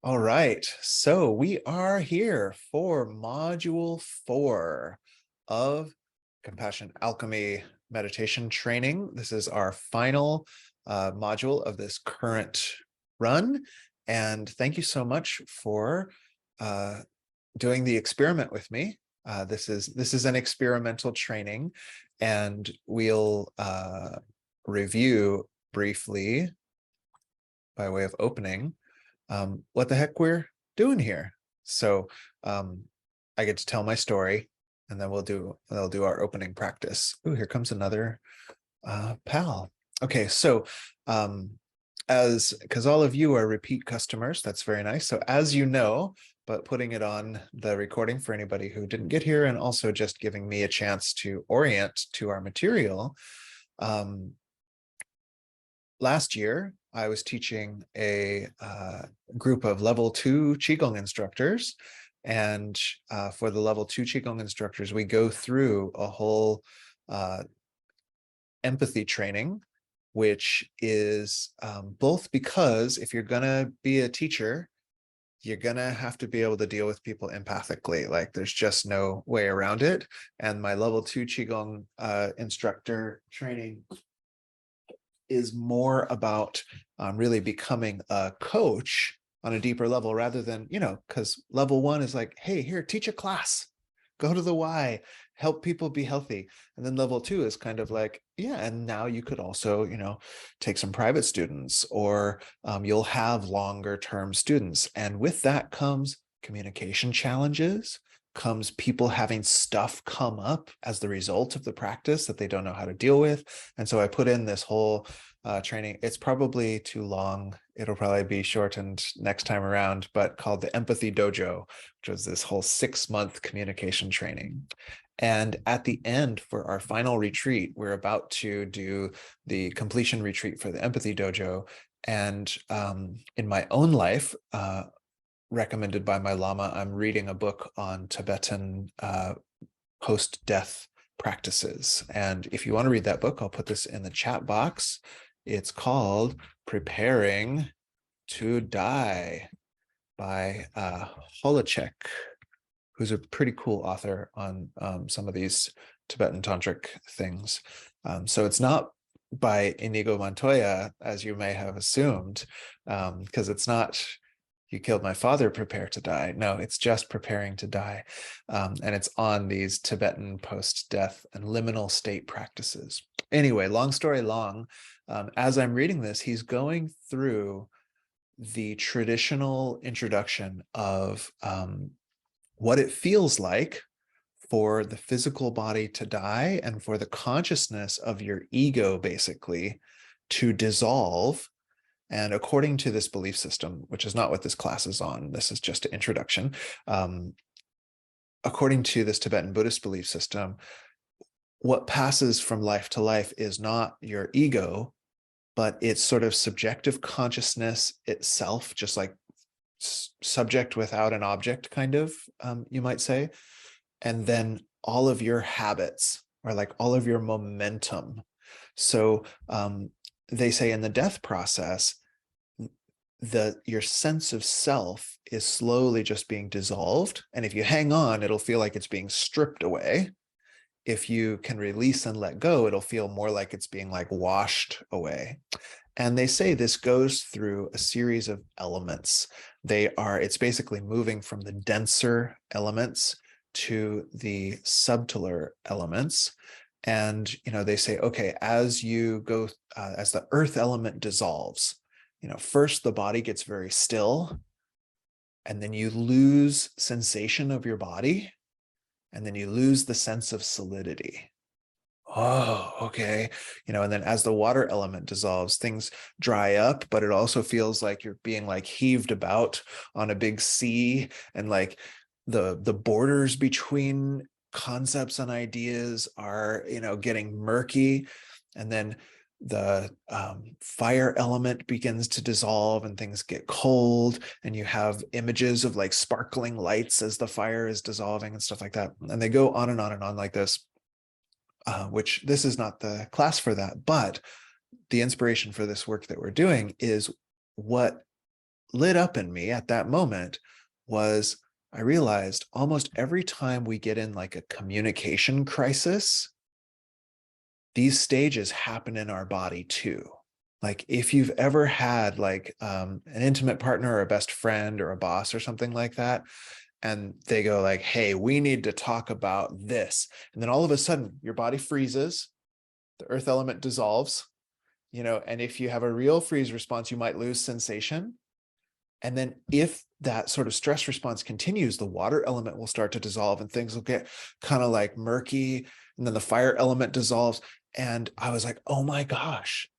All right, so we are here for module 4 of Compassion Alchemy meditation training. This is our final module of this current run. And thank you so much for doing the experiment with me. This is an experimental training, and we'll review briefly by way of opening what the heck we're doing here. So I get to tell my story, and then they'll do our opening practice. Ooh, here comes another pal. Okay, so because all of you are repeat customers, that's very nice. So as you know, but putting it on the recording for anybody who didn't get here, and also just giving me a chance to orient to our material. Last year, I was teaching a group of level 2 Qigong instructors. And for the level 2 Qigong instructors, we go through a whole empathy training, which is both because if you're going to be a teacher, you're going to have to be able to deal with people empathically. Like there's just no way around it. And my level 2 Qigong instructor training is more about really becoming a coach on a deeper level, rather than, because level 1 is like, hey, here, teach a class, go to the Y, help people be healthy. And then level 2 is kind of like, yeah, and now you could also, take some private students, or you'll have longer term students. And with that comes communication challenges, comes people having stuff come up as the result of the practice that they don't know how to deal with. And so I put in this whole training. It's probably too long. It'll probably be shortened next time around, but called the Empathy Dojo, which was this whole 6-month communication training. And at the end, for our final retreat, we're about to do the completion retreat for the Empathy Dojo. And in my own life, recommended by my Lama, I'm reading a book on Tibetan post-death practices. And if you want to read that book, I'll put this in the chat box. It's called Preparing to Die by Holacek, who's a pretty cool author on some of these Tibetan tantric things. So it's not by Inigo Montoya, as you may have assumed, because it's not "You killed my father, prepare to die." No, it's just preparing to die. And it's on these Tibetan post-death and liminal state practices. Anyway, long story long, as I'm reading this, he's going through the traditional introduction of what it feels like for the physical body to die, and for the consciousness of your ego basically to dissolve. And according to this belief system, which is not what this class is on, this is just an introduction. According to this Tibetan Buddhist belief system, what passes from life to life is not your ego, but it's sort of subjective consciousness itself, just like subject without an object, kind of, you might say. And then all of your habits, or like all of your momentum. So they say in the death process, your sense of self is slowly just being dissolved. And if you hang on, it'll feel like it's being stripped away. If you can release and let go, it'll feel more like it's being like washed away. And they say this goes through a series of elements. It's basically moving from the denser elements to the subtler elements. And, they say, okay, as you go, as the earth element dissolves, first the body gets very still, and then you lose sensation of your body, and then you lose the sense of solidity. Oh, okay. And then as the water element dissolves, things dry up, but it also feels like you're being like heaved about on a big sea, and like the borders between concepts and ideas are, getting murky. And then the fire element begins to dissolve, and things get cold, and you have images of like sparkling lights as the fire is dissolving and stuff like that. And they go on and on and on like this, which this is not the class for that, but the inspiration for this work that we're doing is what lit up in me at that moment was I realized almost every time we get in like a communication crisis, these stages happen in our body too. Like if you've ever had like an intimate partner or a best friend or a boss or something like that, and they go like, hey, we need to talk about this. And then all of a sudden your body freezes, the earth element dissolves, and if you have a real freeze response, you might lose sensation. And then if that sort of stress response continues, the water element will start to dissolve and things will get kind of like murky. And then the fire element dissolves. And I was like, oh my gosh,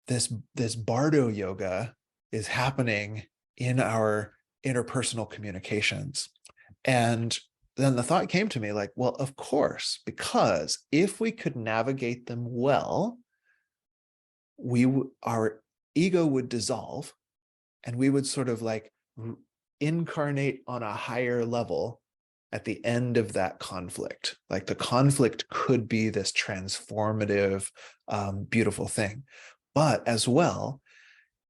this Bardo yoga is happening in our interpersonal communications. And then the thought came to me like, well, of course, because if we could navigate them well, our ego would dissolve and we would sort of like incarnate on a higher level at the end of that conflict. Like the conflict could be this transformative, beautiful thing. But as well,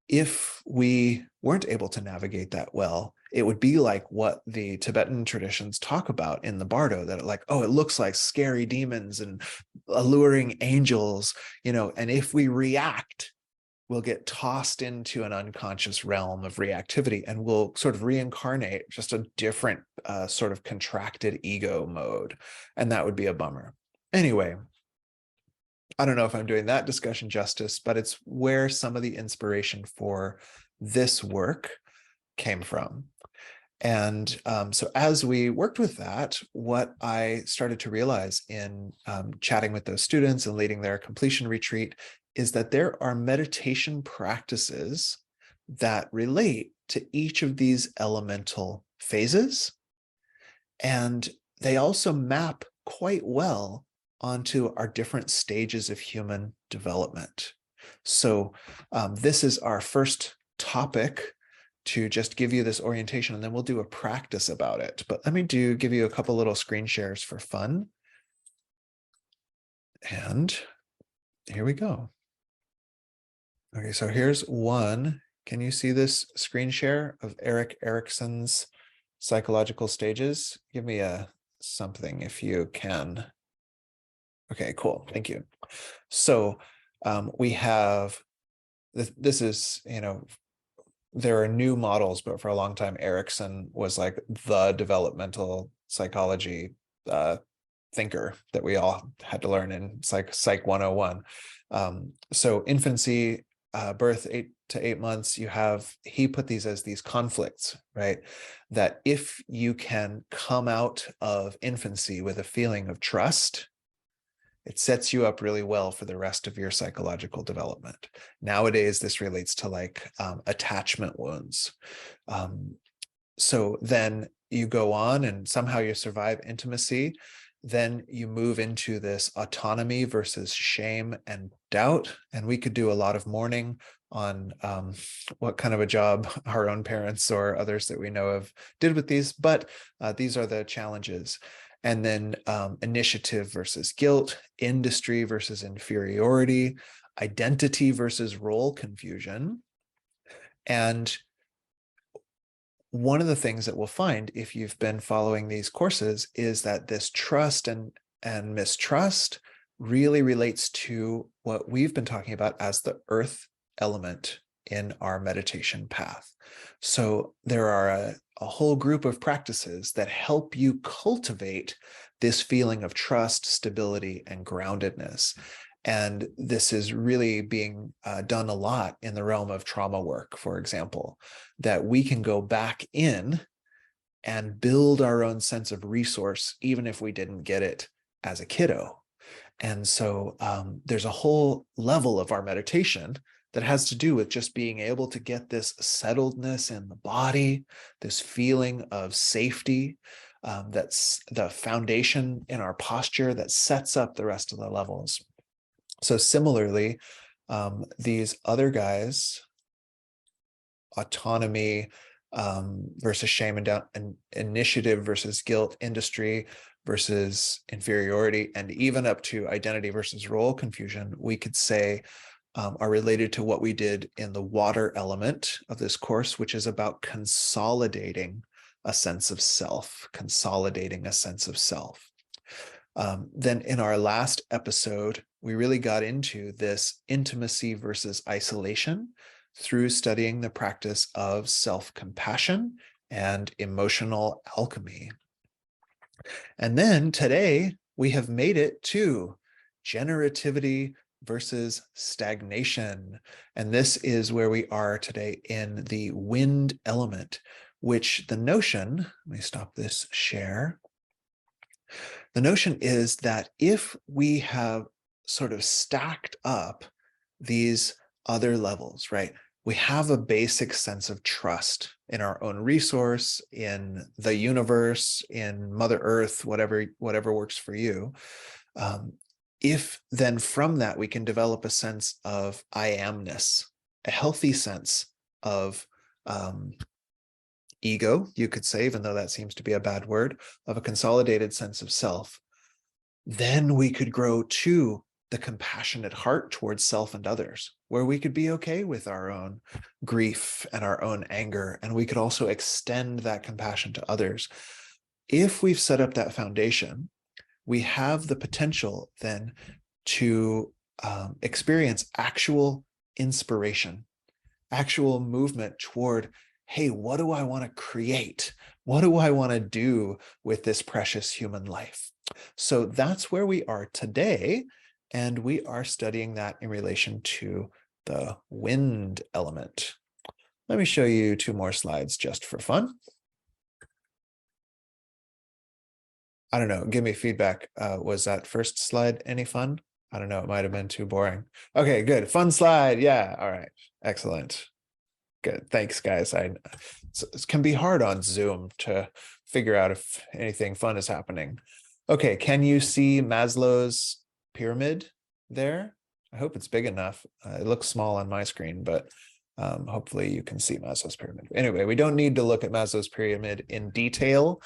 if we weren't able to navigate that well, it would be like what the Tibetan traditions talk about in the Bardo, that like, oh, it looks like scary demons and alluring angels, and if we react, we'll get tossed into an unconscious realm of reactivity and we'll sort of reincarnate just a different sort of contracted ego mode. And that would be a bummer. Anyway, I don't know if I'm doing that discussion justice, but it's where some of the inspiration for this work came from. And so as we worked with that, what I started to realize in chatting with those students and leading their completion retreat is that there are meditation practices that relate to each of these elemental phases. And they also map quite well onto our different stages of human development. So this is our first topic to just give you this orientation, and then we'll do a practice about it. But let me give you a couple little screen shares for fun. And here we go. Okay, so here's one. Can you see this screen share of Erik Erikson's psychological stages? Give me a something if you can. Okay, cool. Thank you. So we have, this is, there are new models, but for a long time, Erikson was like the developmental psychology thinker that we all had to learn in Psych 101. So infancy, birth 8 to 8 months, he put these as these conflicts, right? That if you can come out of infancy with a feeling of trust, it sets you up really well for the rest of your psychological development. Nowadays, this relates to like attachment wounds. So then you go on and somehow you survive intimacy. Then you move into this autonomy versus shame and doubt. And we could do a lot of mourning on what kind of a job our own parents or others that we know of did with these, but these are the challenges. And then initiative versus guilt, industry versus inferiority, identity versus role confusion. And one of the things that we'll find if you've been following these courses is that this trust and mistrust really relates to what we've been talking about as the earth element in our meditation path. So there are a whole group of practices that help you cultivate this feeling of trust, stability, and groundedness. And this is really being done a lot in the realm of trauma work, for example, that we can go back in and build our own sense of resource, even if we didn't get it as a kiddo. And so there's a whole level of our meditation that has to do with just being able to get this settledness in the body, this feeling of safety. That's the foundation in our posture that sets up the rest of the levels. So similarly, these other guys, autonomy versus shame and doubt, and initiative versus guilt, industry versus inferiority, and even up to identity versus role confusion, we could say are related to what we did in the water element of this course, which is about consolidating a sense of self, consolidating a sense of self. Then in our last episode, we really got into this intimacy versus isolation through studying the practice of self-compassion and emotional alchemy. And then today we have made it to generativity versus stagnation. And this is where we are today in the wind element, which the notion, let me stop this share. The notion is that if we have sort of stacked up these other levels, right? We have a basic sense of trust in our own resource, in the universe, in Mother Earth, whatever works for you. If then from that we can develop a sense of I amness, a healthy sense of ego, you could say, even though that seems to be a bad word, of a consolidated sense of self, then we could grow to the compassionate heart towards self and others, where we could be okay with our own grief and our own anger, and we could also extend that compassion to others. If we've set up that foundation, we have the potential then to experience actual inspiration, actual movement toward, hey, what do I want to create? What do I want to do with this precious human life? So that's where we are today. And we are studying that in relation to the wind element. Let me show you 2 more slides just for fun. I don't know, give me feedback. Was that first slide any fun? I don't know, it might have been too boring. Okay, good, fun slide, yeah, all right, excellent. Good, thanks guys. It can be hard on Zoom to figure out if anything fun is happening. Okay, can you see Maslow's pyramid there? I hope it's big enough. It looks small on my screen, but hopefully you can see Maslow's pyramid. Anyway, we don't need to look at Maslow's pyramid in detail.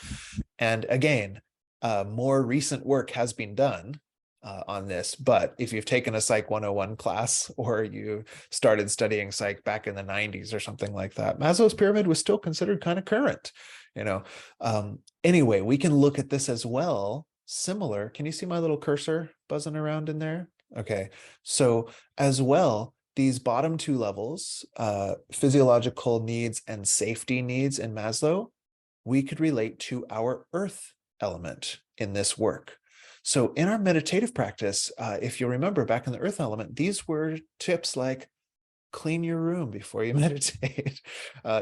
And again, more recent work has been done on this, but if you've taken a Psych 101 class or you started studying Psych back in the 90s or something like that, Maslow's pyramid was still considered kind of current, you know. Anyway, we can look at this as well, similar. Can you see my little cursor buzzing around in there? Okay, so as well, these bottom 2 levels, physiological needs and safety needs in Maslow, we could relate to our earth element in this work. So in our meditative practice, if you remember back in the earth element, these were tips like clean your room before you meditate,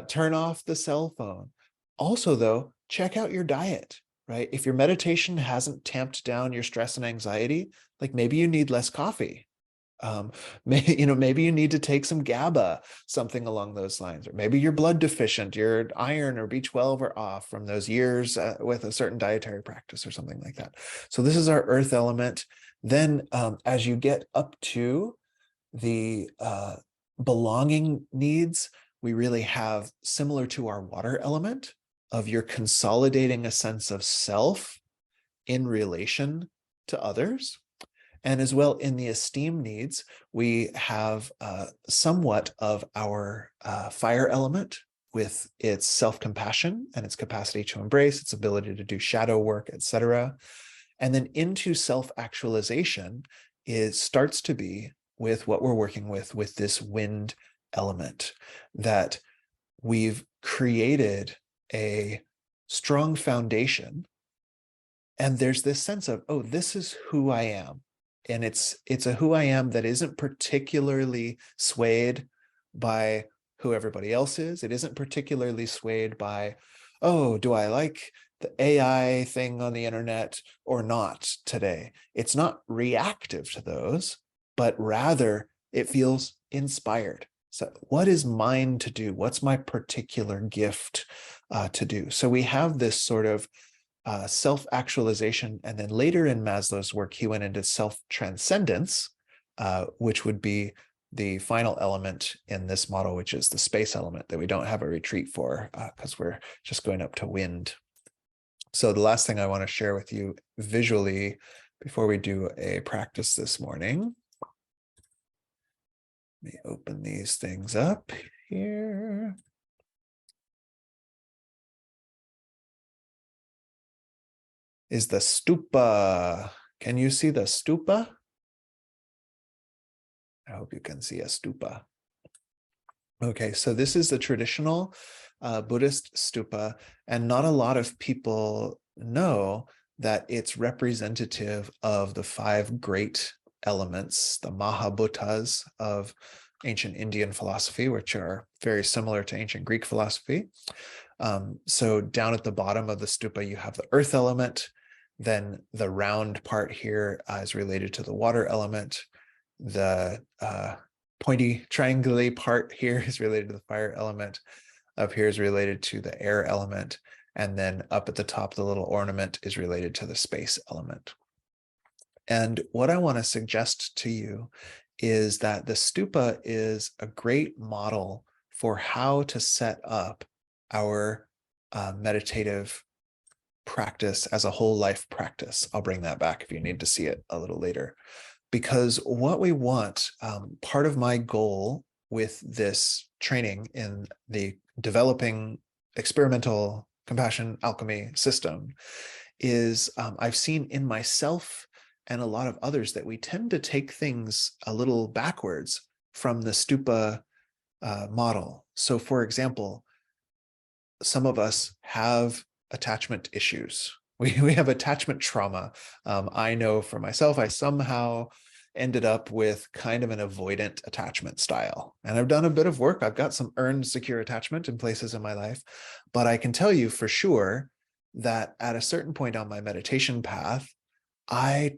turn off the cell phone. Also though, check out your diet, right? If your meditation hasn't tamped down your stress and anxiety, like maybe you need less coffee. Maybe you need to take some GABA, something along those lines, or maybe you're blood deficient, your iron or B12 are off from those years with a certain dietary practice or something like that. So this is our earth element. Then as you get up to the belonging needs, we really have, similar to our water element, of you're consolidating a sense of self in relation to others. And as well, in the esteem needs, we have somewhat of our fire element with its self-compassion and its capacity to embrace, its ability to do shadow work, etc. And then into self-actualization, it starts to be with what we're working with this wind element, that we've created a strong foundation. And there's this sense of, oh, this is who I am. And it's a who I am that isn't particularly swayed by who everybody else is. It isn't particularly swayed by, oh, do I like the AI thing on the internet or not today? It's not reactive to those, but rather it feels inspired. So what is mine to do? What's my particular gift to do? So we have this sort of self-actualization. And then later in Maslow's work, he went into self-transcendence, which would be the final element in this model, which is the space element that we don't have a retreat for because we're just going up to wind. So the last thing I want to share with you visually before we do a practice this morning Let me open these things up here. Is the stupa. Can you see the stupa? I hope you can see a stupa. Okay, so this is the traditional Buddhist stupa, and not a lot of people know that it's representative of the 5 great elements, the Mahabhutas of ancient Indian philosophy, which are very similar to ancient Greek philosophy. So down at the bottom of the stupa, you have the earth element. Then the round part here is related to the water element. The pointy triangular part here is related to the fire element. Up here is related to the air element. And then up at the top, the little ornament is related to the space element. And what I want to suggest to you is that the stupa is a great model for how to set up our meditative practice as a whole life practice. I'll bring that back if you need to see it a little later. Because what we want, part of my goal with this training in the developing experimental compassion alchemy system is I've seen in myself and a lot of others that we tend to take things a little backwards from the stupa model. So for example, some of us have attachment issues. We have attachment trauma. I know for myself, I somehow ended up with kind of an avoidant attachment style. And I've done a bit of work. I've got some earned secure attachment in places in my life, but I can tell you for sure that at a certain point on my meditation path, I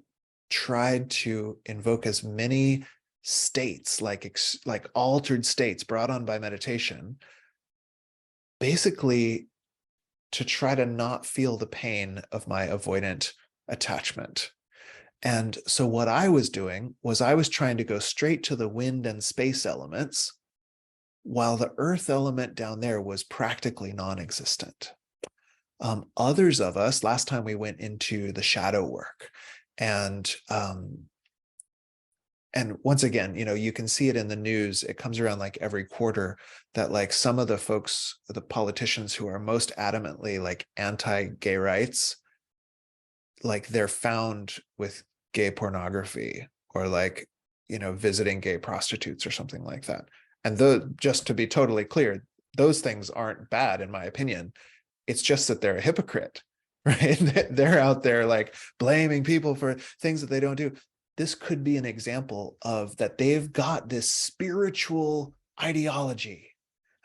tried to invoke as many states, like altered states brought on by meditation, basically to try to not feel the pain of my avoidant attachment. And so what I was doing was I was trying to go straight to the wind and space elements, while the earth element down there was practically non-existent. Others of us, last time we went into the shadow work, and once again, you can see it in the news. It comes around like every quarter that like some of the folks, the politicians who are most adamantly like anti-gay rights, like they're found with gay pornography or like, visiting gay prostitutes or something like that. And just to be totally clear, those things aren't bad in my opinion. It's just that they're a hypocrite, right? They're out there like blaming people for things that they don't do. This could be an example of that they've got this spiritual ideology,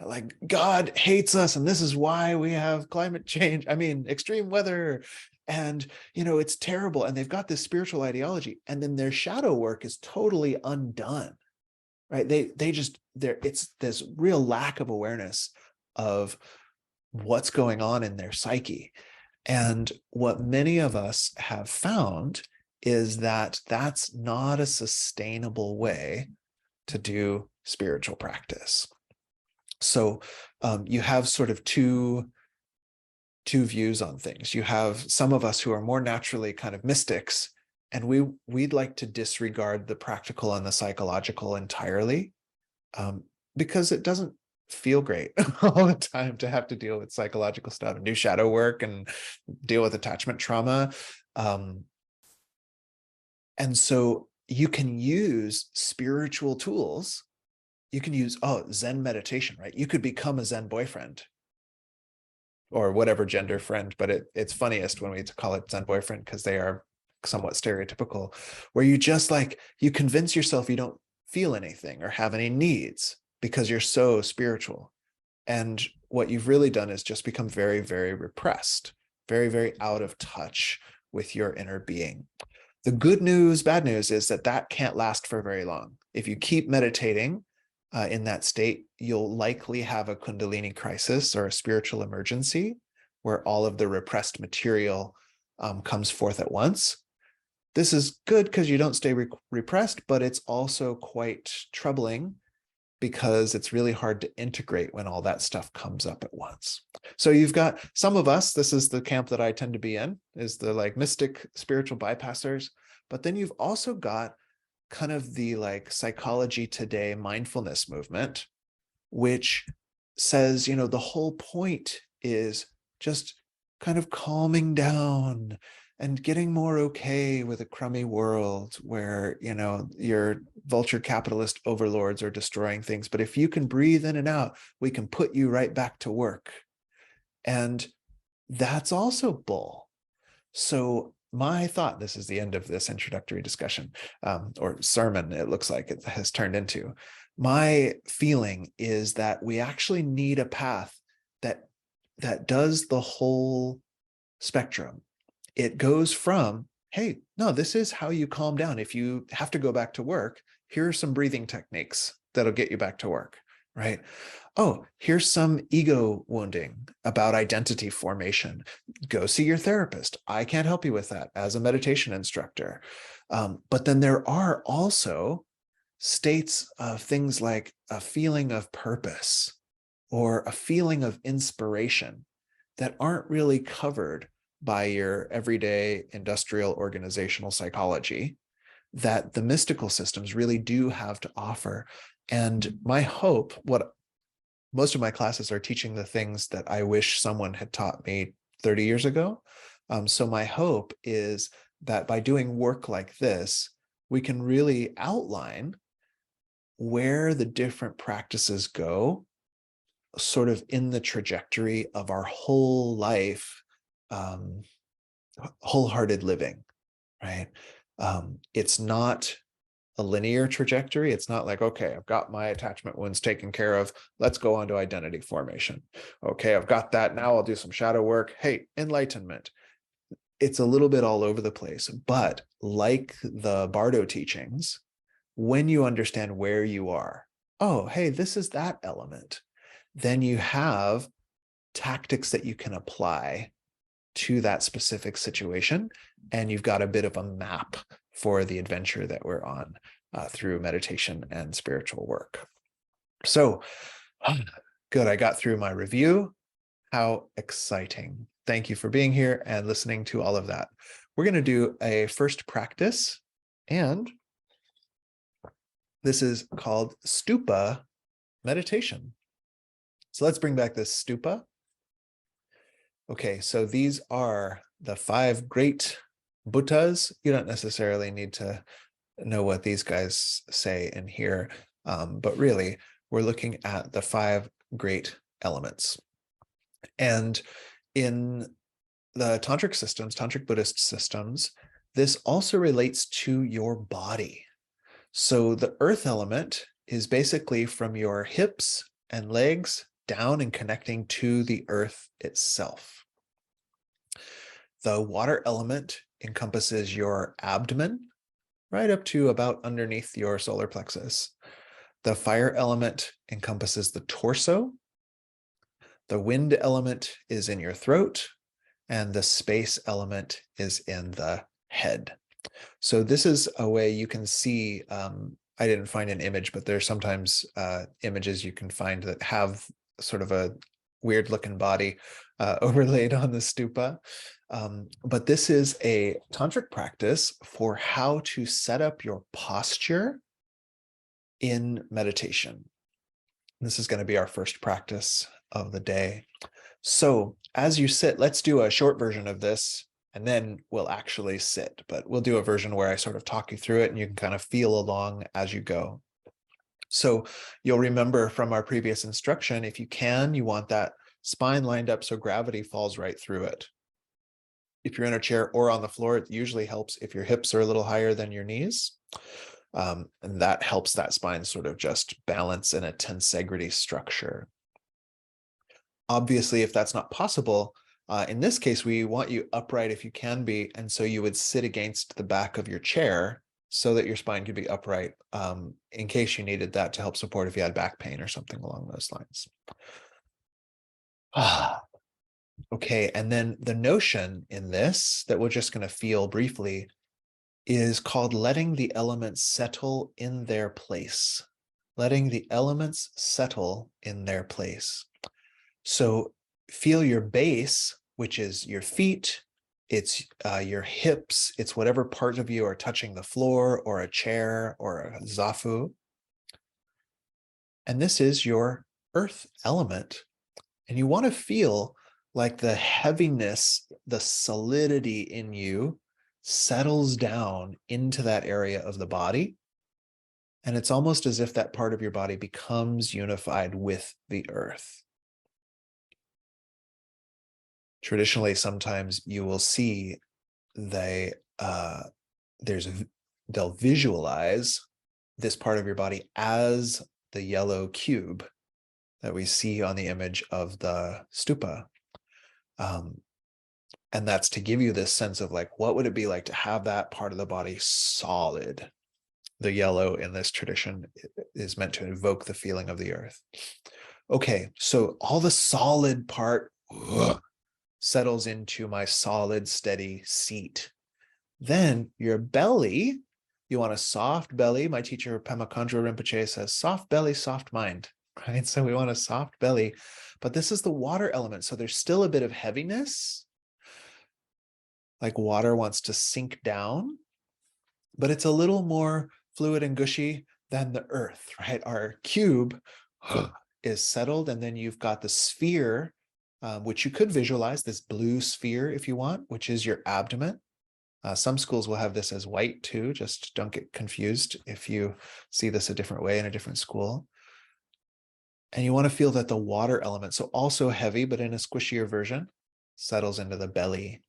like God hates us and this is why we have climate change, extreme weather, and it's terrible, and they've got this spiritual ideology, and then their shadow work is totally undone, right? It's this real lack of awareness of what's going on in their psyche. And what many of us have found is that that's not a sustainable way to do spiritual practice. So you have sort of two views on things. You have some of us who are more naturally kind of mystics, and we'd like to disregard the practical and the psychological entirely, because it doesn't feel great all the time to have to deal with psychological stuff and do shadow work and deal with attachment trauma. And so you can use spiritual tools. You can use, Zen meditation, right? You could become a Zen boyfriend or whatever gender friend, but it's funniest when we call it Zen boyfriend because they are somewhat stereotypical, where you just you convince yourself you don't feel anything or have any needs because you're so spiritual. And what you've really done is just become very, very repressed, very, very out of touch with your inner being. The good news, bad news is that can't last for very long. If you keep meditating in that state, you'll likely have a Kundalini crisis or a spiritual emergency where all of the repressed material comes forth at once. This is good because you don't stay repressed, but it's also quite troubling because it's really hard to integrate when all that stuff comes up at once. So you've got some of us, this is the camp that I tend to be in, is the mystic spiritual bypassers. But then you've also got kind of the like psychology today mindfulness movement, which says, you know, the whole point is just kind of calming down and getting more okay with a crummy world where, you know, your vulture capitalist overlords are destroying things. But if you can breathe in and out, we can put you right back to work. And that's also bull. So my thought, this is the end of this introductory discussion, or sermon, it looks like it has turned into. My feeling is that we actually need a path that does the whole spectrum. It goes from, hey, no, this is how you calm down. If you have to go back to work, here are some breathing techniques that'll get you back to work, right? Oh, here's some ego wounding about identity formation. Go see your therapist. I can't help you with that as a meditation instructor. But then there are also states of things like a feeling of purpose or a feeling of inspiration that aren't really covered by your everyday industrial organizational psychology that the mystical systems really do have to offer. And my hope, what most of my classes are teaching the things that I wish someone had taught me 30 years ago. So my hope is that by doing work like this, we can really outline where the different practices go, sort of in the trajectory of our whole life, wholehearted living, right? It's not a linear trajectory. It's not like, okay, I've got my attachment wounds taken care of. Let's go on to identity formation. Okay, I've got that. Now I'll do some shadow work. Hey, enlightenment. It's a little bit all over the place, but like the Bardo teachings, when you understand where you are, oh, hey, this is that element, then you have tactics that you can apply to that specific situation. And you've got a bit of a map for the adventure that we're on through meditation and spiritual work. So good, I got through my review. How exciting. Thank you for being here and listening to all of that. We're going to do a first practice, and this is called stupa meditation. So let's bring back this stupa. Okay, so these are the 5 great Buddhas. You don't necessarily need to know what these guys say in here, but really, we're looking at the 5 great elements. And in the tantric systems, tantric Buddhist systems, this also relates to your body. So the earth element is basically from your hips and legs down and connecting to the earth itself. The water element encompasses your abdomen, right up to about underneath your solar plexus. The fire element encompasses the torso. The wind element is in your throat, and the space element is in the head. So this is a way you can see, I didn't find an image, but there's sometimes images you can find that have sort of a weird looking body overlaid on the stupa. But this is a tantric practice for how to set up your posture in meditation. This is going to be our first practice of the day. So as you sit, let's do a short version of this, and then we'll actually sit. But we'll do a version where I sort of talk you through it and you can kind of feel along as you go. So you'll remember from our previous instruction, if you can, you want that spine lined up so gravity falls right through it. If you're in a chair or on the floor, it usually helps if your hips are a little higher than your knees. And that helps that spine sort of just balance in a tensegrity structure. Obviously, if that's not possible, in this case, we want you upright if you can be. And so you would sit against the back of your chair so that your spine could be upright in case you needed that to help support if you had back pain or something along those lines. Okay, and then the notion in this that we're just going to feel briefly is called letting the elements settle in their place. Letting the elements settle in their place. So feel your base, which is your feet, it's your hips, it's whatever part of you are touching the floor or a chair or a zafu. And this is your earth element. And you want to feel like the heaviness, the solidity in you settles down into that area of the body. And it's almost as if that part of your body becomes unified with the earth. Traditionally, sometimes you will see they'll visualize this part of your body as the yellow cube that we see on the image of the stupa. And that's to give you this sense of like, what would it be like to have that part of the body solid? The yellow in this tradition is meant to evoke the feeling of the earth. Okay, so all the solid part settles into my solid, steady seat. Then your belly, you want a soft belly. My teacher, Pema Khandro Rinpoche, says soft belly, soft mind, right? So we want a soft belly, but this is the water element. So there's still a bit of heaviness, like water wants to sink down, but it's a little more fluid and gushy than the earth, right? Our cube is settled, and then you've got the sphere, which you could visualize, this blue sphere if you want, which is your abdomen. Some schools will have this as white too, just don't get confused if you see this a different way in a different school. And you want to feel that the water element, so also heavy, but in a squishier version, settles into the belly.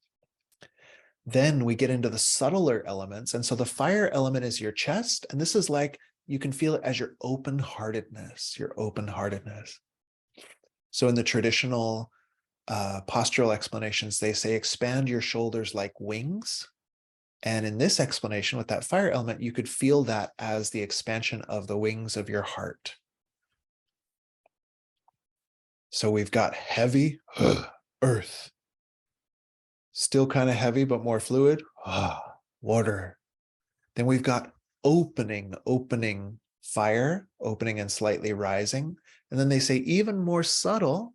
Then we get into the subtler elements. And so the fire element is your chest. And this is like, you can feel it as your open-heartedness, your open-heartedness. So in the traditional postural explanations, they say expand your shoulders like wings. And in this explanation with that fire element, you could feel that as the expansion of the wings of your heart. So we've got heavy earth, still kind of heavy, but more fluid, water. Then we've got opening fire, opening and slightly rising. And then they say even more subtle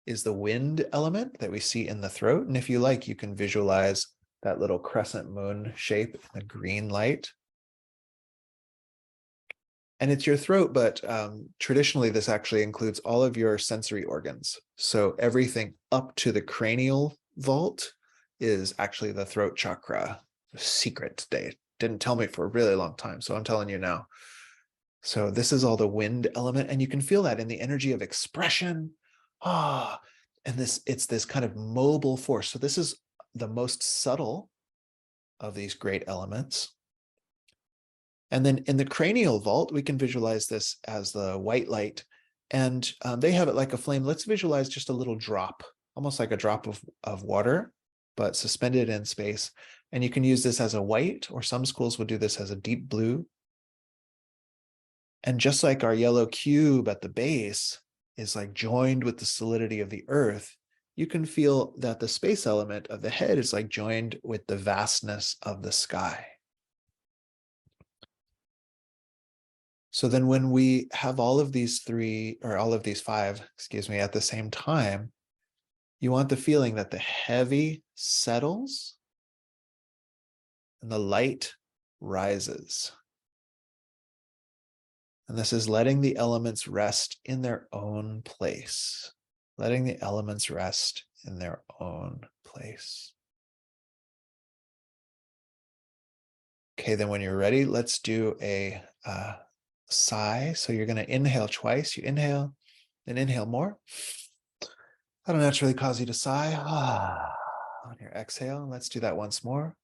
is the wind element that we see in the throat. And if you like, you can visualize that little crescent moon shape, the green light. And it's your throat, but traditionally this actually includes all of your sensory organs. So everything up to the cranial vault is actually the throat chakra. Secret, they didn't tell me for a really long time, so I'm telling you now. So this is all the wind element, and you can feel that in the energy of expression. And it's this kind of mobile force. So this is the most subtle of these great elements. And then in the cranial vault, we can visualize this as the white light, and they have it like a flame. Let's visualize just a little drop, almost like a drop of water, but suspended in space. And you can use this as a white, or some schools would do this as a deep blue. And just like our yellow cube at the base is like joined with the solidity of the earth, you can feel that the space element of the head is like joined with the vastness of the sky. So then when we have all of these five, at the same time, you want the feeling that the heavy settles and the light rises. And this is letting the elements rest in their own place. Letting the elements rest in their own place. Okay, then when you're ready, let's do a sigh. So you're going to inhale twice. You inhale, then inhale more. That'll naturally cause you to sigh. On your exhale, let's do that once more.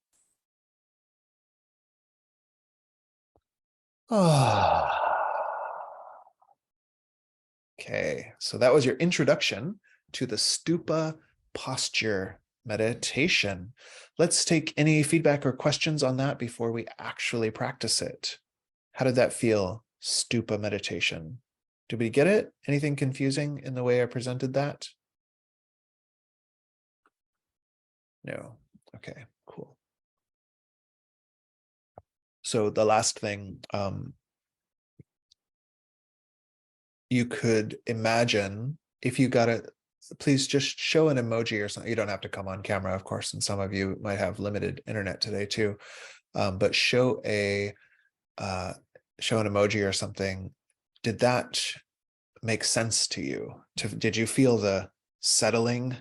Okay, so that was your introduction to the stupa posture meditation. Let's take any feedback or questions on that before we actually practice it. How did that feel, stupa meditation? Did we get it? Anything confusing in the way I presented that? No. Okay, cool. So the last thing, you could imagine if you got please just show an emoji or something. You don't have to come on camera, of course, and some of you might have limited internet today too. But show an emoji or something. Did that make sense to you? Did you feel the settling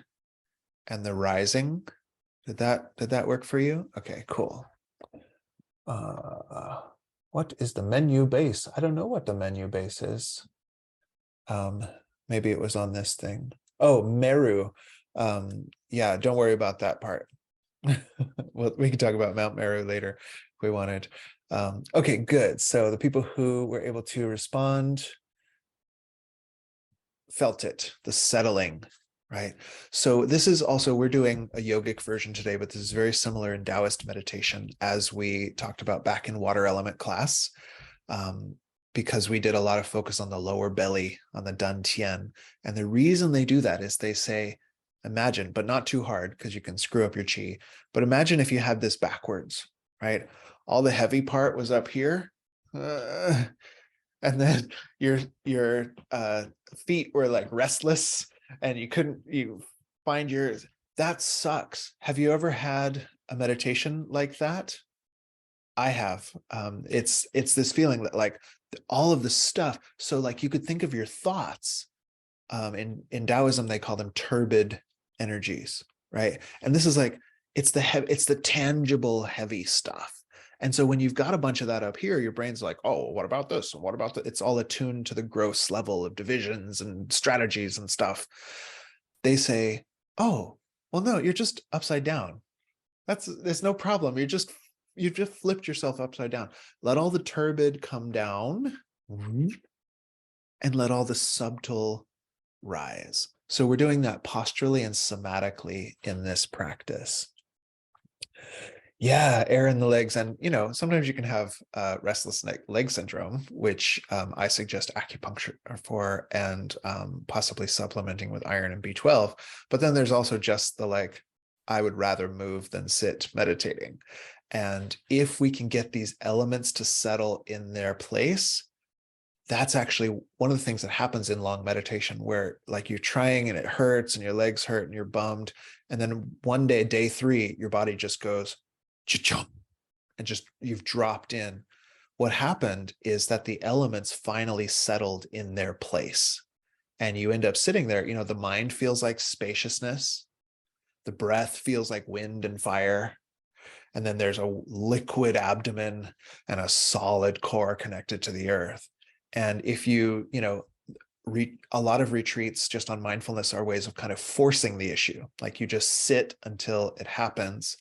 and the rising? Did that work for you? Okay, cool. What is the menu base? I don't know what the menu base is. Maybe it was on this thing. Oh, Meru. Yeah, don't worry about that part. Well, we can talk about Mount Meru later if we wanted. Okay, good. So the people who were able to respond felt it, the settling, right? So this is also, we're doing a yogic version today, but this is very similar in Taoist meditation, as we talked about back in water element class, because we did a lot of focus on the lower belly, on the Dan Tian. And the reason they do that is they say, imagine, but not too hard because you can screw up your chi, but imagine if you had this backwards, right? All the heavy part was up here. And then your feet were like restless and you find yours. That sucks. Have you ever had a meditation like that? I have. It's this feeling that like all of the stuff. So like you could think of your thoughts. In Taoism, they call them turbid energies, right? And this is like it's the tangible heavy stuff. And so when you've got a bunch of that up here, your brain's like, oh, what about this? And what about that? It's all attuned to the gross level of divisions and strategies and stuff. They say, oh, well, no, you're just upside down. There's no problem. You've just flipped yourself upside down. Let all the turbid come down and let all the subtle rise. So we're doing that posturally and somatically in this practice. Yeah, air in the legs. And, sometimes you can have restless leg syndrome, which I suggest acupuncture for, and possibly supplementing with iron and B12. But then there's also just the I would rather move than sit meditating. And if we can get these elements to settle in their place, that's actually one of the things that happens in long meditation, where like you're trying and it hurts and your legs hurt and you're bummed. And then one day, day 3, your body just goes, cha-chong, and just you've dropped in. What happened is that the elements finally settled in their place. And you end up sitting there, the mind feels like spaciousness. The breath feels like wind and fire. And then there's a liquid abdomen and a solid core connected to the earth. And if a lot of retreats just on mindfulness are ways of kind of forcing the issue. Like you just sit until it happens.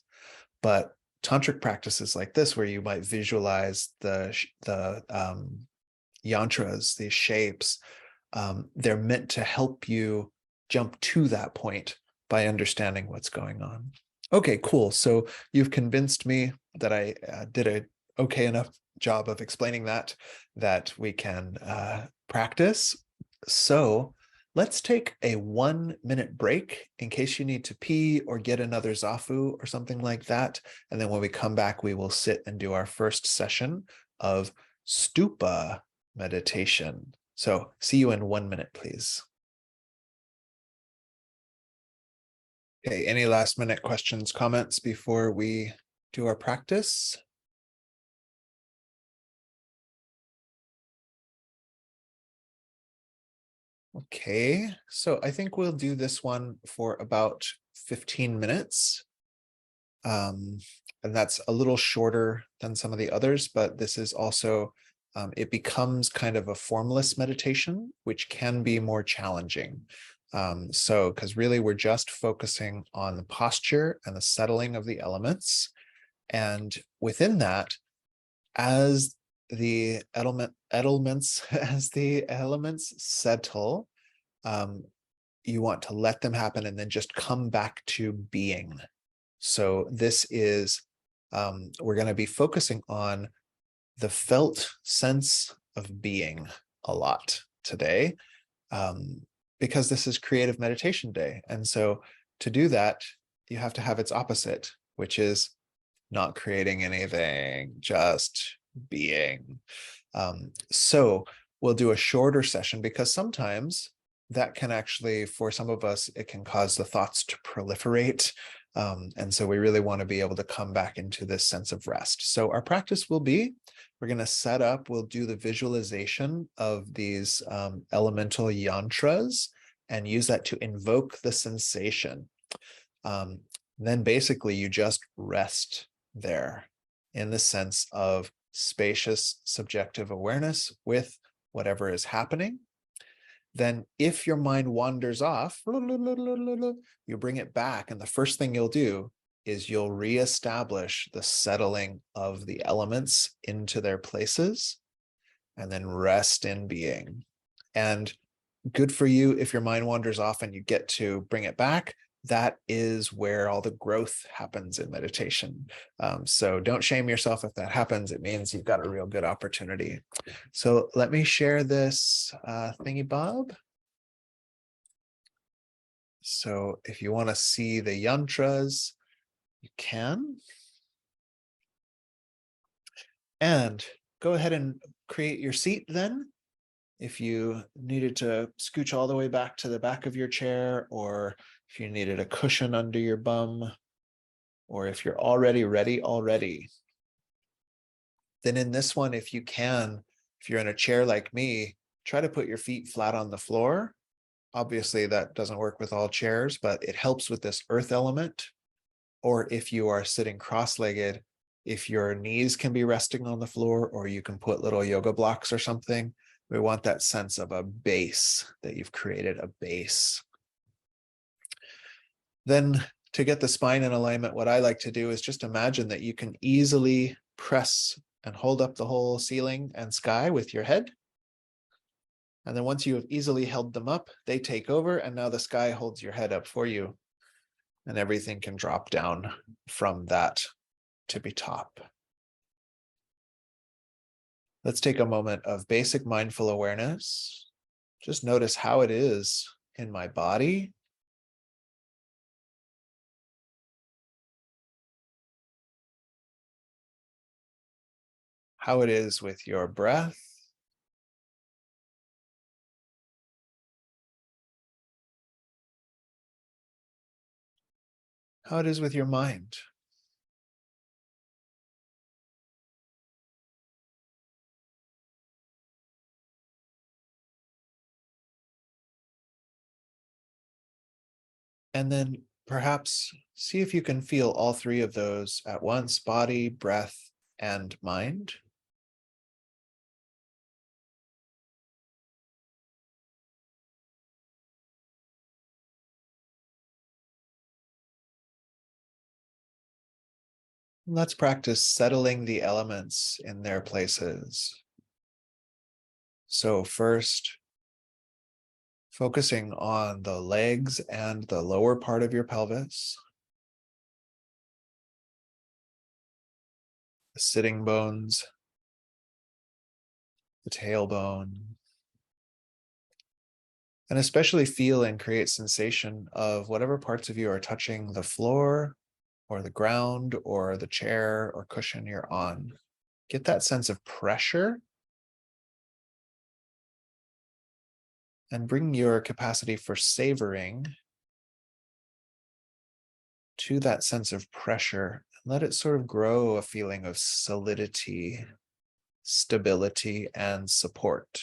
But tantric practices like this, where you might visualize the yantras, these shapes, they're meant to help you jump to that point by understanding what's going on. Okay, cool. So you've convinced me that I did a okay enough job of explaining that we can practice. So let's take a 1-minute break in case you need to pee or get another zafu or something like that. And then when we come back, we will sit and do our first session of stupa meditation. So see you in 1 minute, please. Okay, any last minute questions, comments before we do our practice? Okay, so I think we'll do this one for about 15 minutes. And that's a little shorter than some of the others, but this is also, it becomes kind of a formless meditation, which can be more challenging. Because really we're just focusing on the posture and the settling of the elements. And within that, as the elements settle, you want to let them happen and then just come back to being. So this is, we're going to be focusing on the felt sense of being a lot today, because this is Creative Meditation Day. And so to do that, you have to have its opposite, which is not creating anything, just being. So we'll do a shorter session because sometimes that can actually, for some of us, it can cause the thoughts to proliferate. And so we really want to be able to come back into this sense of rest. So our practice will be, we're going to set up, we'll do the visualization of these elemental yantras and use that to invoke the sensation. Then basically you just rest there in the sense of spacious subjective awareness with whatever is happening. Then if your mind wanders off, you bring it back. And the first thing you'll do is you'll reestablish the settling of the elements into their places and then rest in being. And good for you if your mind wanders off and you get to bring it back. That is where all the growth happens in meditation. So don't shame yourself if that happens. It means you've got a real good opportunity. So let me share this thingy bob. So if you want to see the yantras, you can. And go ahead and create your seat then. If you needed to scooch all the way back to the back of your chair, or if you needed a cushion under your bum, or if you're already ready already, then in this one, if you can, if you're in a chair like me, try to put your feet flat on the floor. Obviously, that doesn't work with all chairs, but it helps with this earth element. Or if you are sitting cross-legged, if your knees can be resting on the floor, or you can put little yoga blocks or something. We want that sense of a base, that you've created a base. Then to get the spine in alignment, what I like to do is just imagine that you can easily press and hold up the whole ceiling and sky with your head. And then once you have easily held them up, they take over, and now the sky holds your head up for you. And everything can drop down from that tippy top. Let's take a moment of basic mindful awareness. Just notice how it is in my body. How it is with your breath. How it is with your mind. And then perhaps see if you can feel all three of those at once: body, breath, and mind. Let's practice settling the elements in their places. So first, focusing on the legs and the lower part of your pelvis, the sitting bones, the tailbone, and especially feel and create sensation of whatever parts of you are touching the floor or the ground or the chair or cushion you're on. Get that sense of pressure and bring your capacity for savoring to that sense of pressure. Let it sort of grow a feeling of solidity, stability, and support.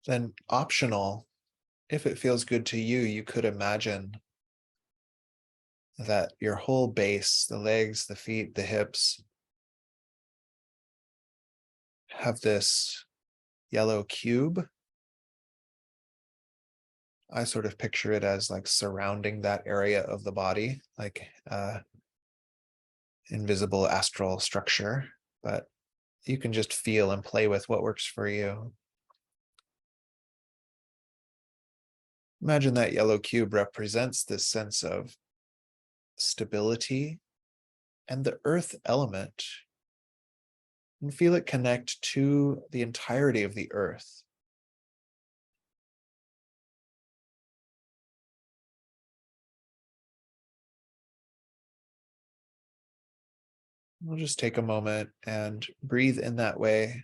Then optional, if it feels good to you, you could imagine that your whole base, the legs, the feet, the hips, have this yellow cube. I sort of picture it as like surrounding that area of the body, like invisible astral structure, but you can just feel and play with what works for you. Imagine that yellow cube represents this sense of stability and the earth element, and feel it connect to the entirety of the earth. We'll just take a moment and breathe in that way.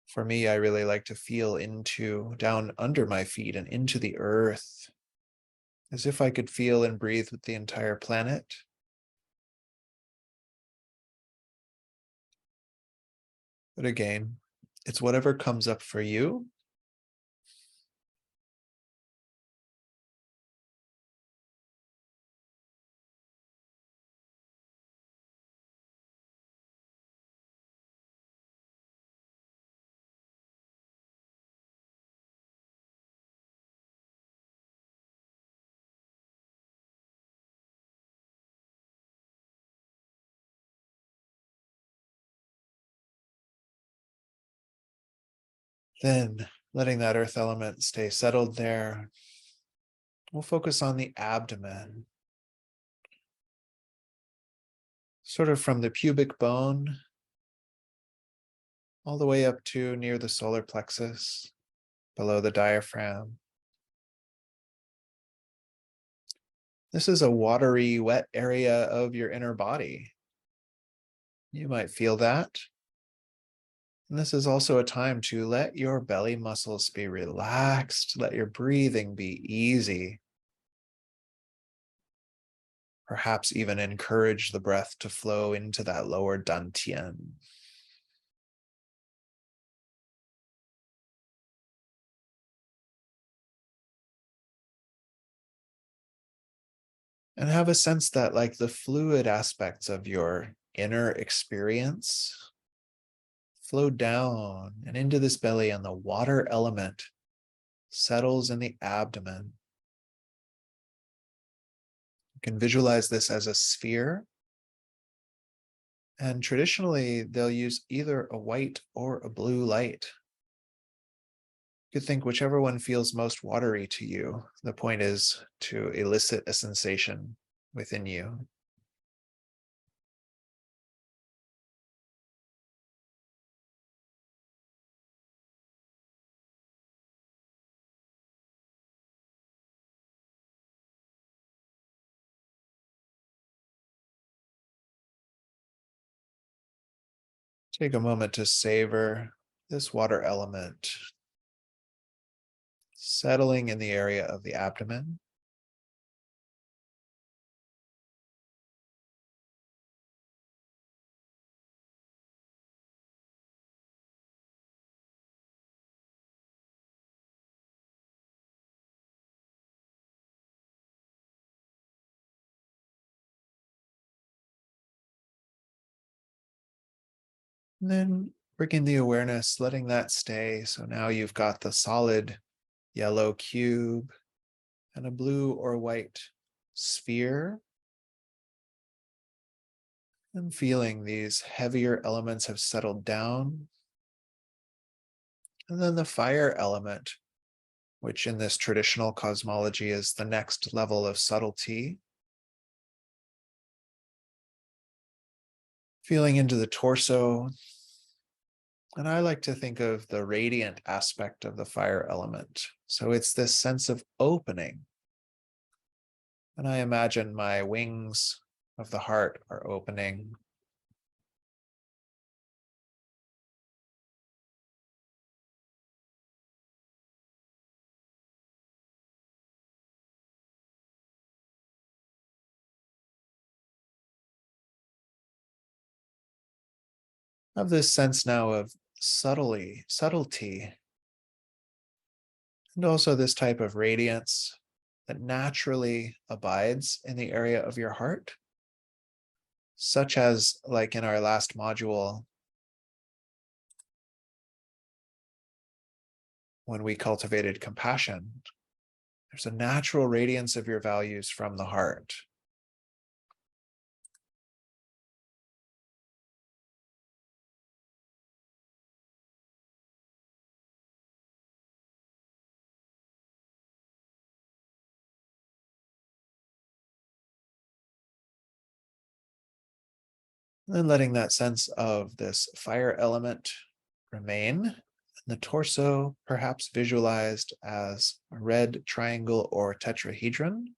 For me, I really like to feel into down under my feet and into the earth, as if I could feel and breathe with the entire planet. But again, it's whatever comes up for you. Then letting that earth element stay settled there, we'll focus on the abdomen, sort of from the pubic bone all the way up to near the solar plexus, below the diaphragm. This is a watery, wet area of your inner body. You might feel that. And this is also a time to let your belly muscles be relaxed, let your breathing be easy. Perhaps even encourage the breath to flow into that lower dantian. And have a sense that, like, the fluid aspects of your inner experience flow down and into this belly, and the water element settles in the abdomen. You can visualize this as a sphere. And traditionally, they'll use either a white or a blue light. You could think whichever one feels most watery to you. The point is to elicit a sensation within you. Take a moment to savor this water element settling in the area of the abdomen. And then bringing the awareness, letting that stay. So now you've got the solid yellow cube and a blue or white sphere. And feeling these heavier elements have settled down. And then the fire element, which in this traditional cosmology is the next level of subtlety. Feeling into the torso. And I like to think of the radiant aspect of the fire element. So it's this sense of opening. And I imagine my wings of the heart are opening. I have this sense now of subtlety, and also this type of radiance that naturally abides in the area of your heart, such as, like in our last module, when we cultivated compassion, there's a natural radiance of your values from the heart. And then letting that sense of this fire element remain. The torso, perhaps visualized as a red triangle or tetrahedron.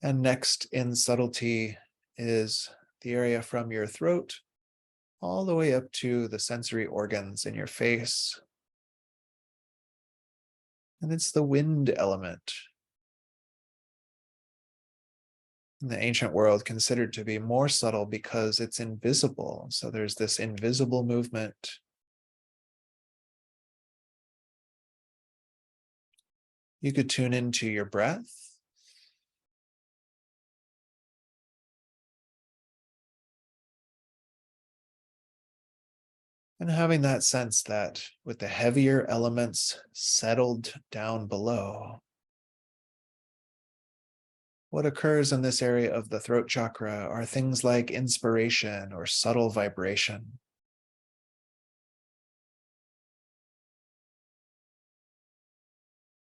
And next in subtlety is the area from your throat all the way up to the sensory organs in your face. And it's the wind element. In the ancient world, considered to be more subtle because it's invisible. So there's this invisible movement. You could tune into your breath. And having that sense that with the heavier elements settled down below, what occurs in this area of the throat chakra are things like inspiration or subtle vibration.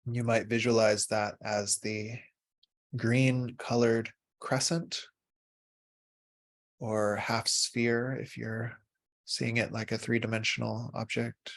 You might visualize that as the green colored crescent or half sphere if you're seeing it like a three-dimensional object.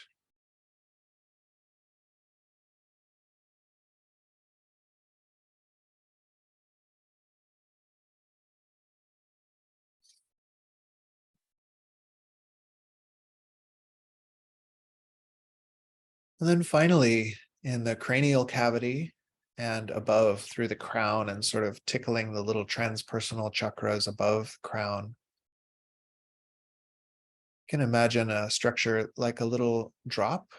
And then finally, in the cranial cavity and above through the crown and sort of tickling the little transpersonal chakras above the crown, you can imagine a structure like a little drop.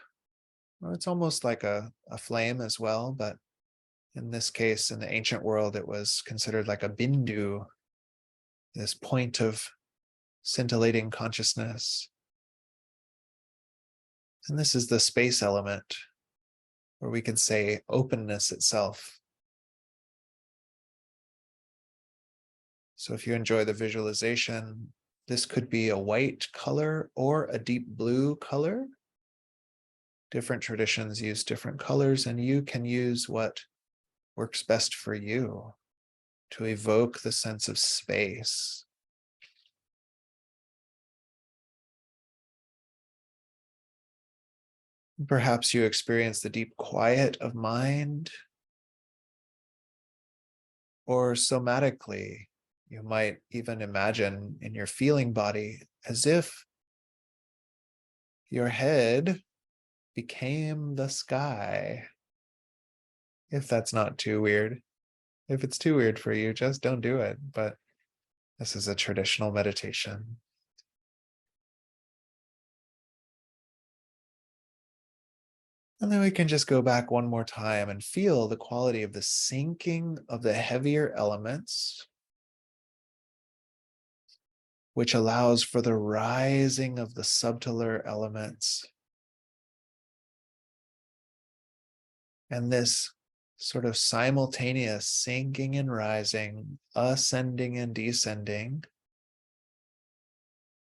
Or it's almost like a flame as well, but in this case, in the ancient world, it was considered like a bindu, this point of scintillating consciousness. And this is the space element, or we could say openness itself. So if you enjoy the visualization, this could be a white color or a deep blue color. Different traditions use different colors, and you can use what works best for you to evoke the sense of space. Perhaps you experience the deep quiet of mind, or somatically, you might even imagine in your feeling body as if your head became the sky. If that's not too weird. If it's too weird for you, just don't do it. But this is a traditional meditation. And then we can just go back one more time and feel the quality of the sinking of the heavier elements, which allows for the rising of the subtler elements. And this sort of simultaneous sinking and rising, ascending and descending,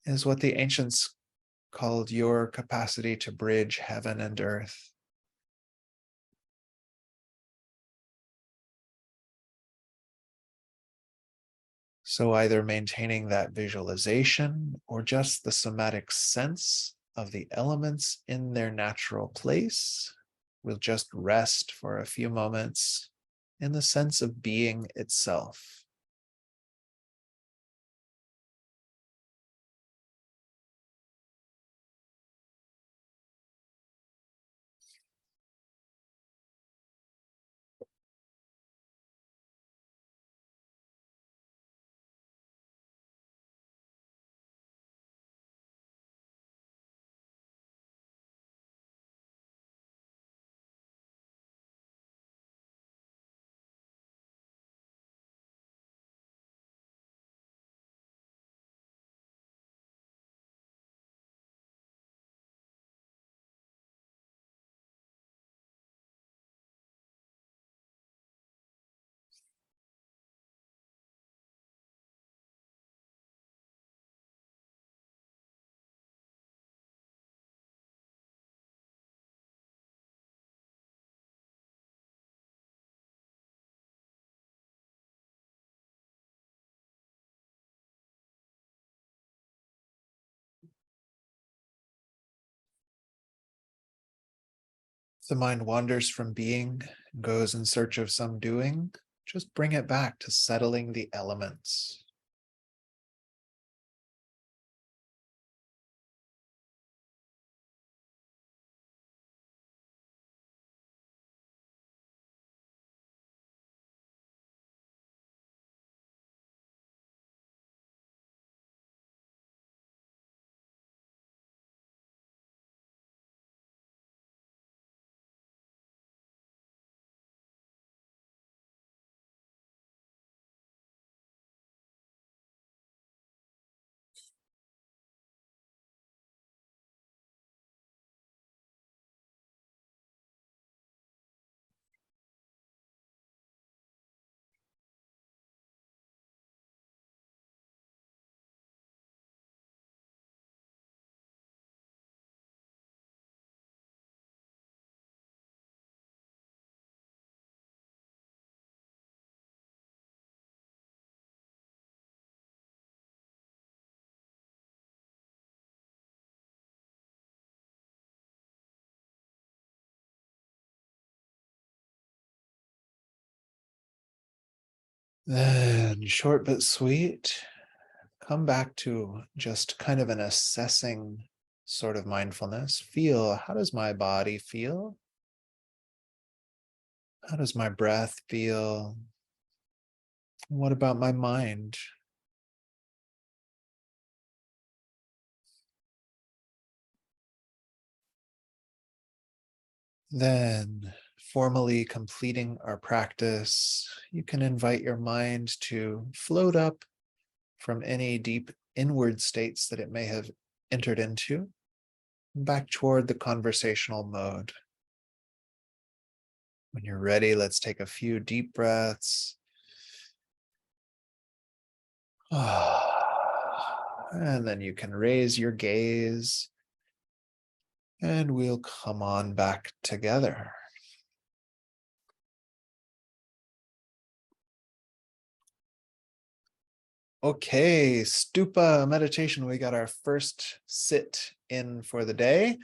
is what the ancients called your capacity to bridge heaven and earth. So either maintaining that visualization or just the somatic sense of the elements in their natural place. We'll just rest for a few moments in the sense of being itself. If the mind wanders from being and goes in search of some doing, just bring it back to settling the elements. Then, short but sweet, come back to just kind of an assessing sort of mindfulness. Feel, how does my body feel? How does my breath feel? What about my mind? Then, formally completing our practice, you can invite your mind to float up from any deep inward states that it may have entered into, back toward the conversational mode. When you're ready, let's take a few deep breaths. And then you can raise your gaze and we'll come on back together. Okay, stupa meditation. We got our first sit in for the day.